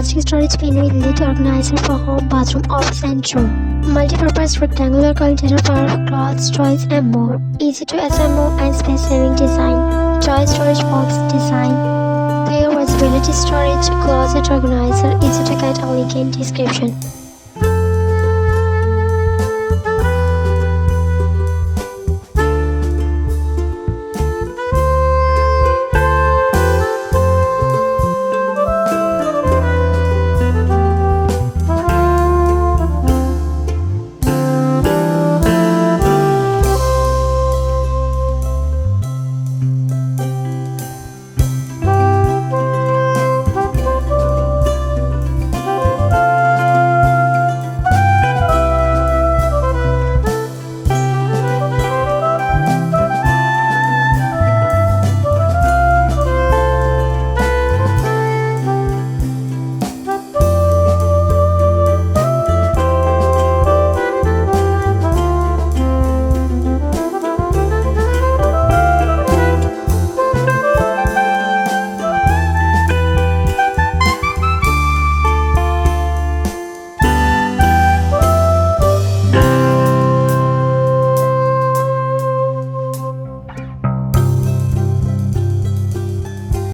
plastic storage bin with lid organizer for home, bathroom, office and room. Multi-purpose rectangular container for clothes, toys and more. Easy to assemble and space-saving design. Toy storage box design. Clear visibility storage closet organizer. Easy to get a link in description.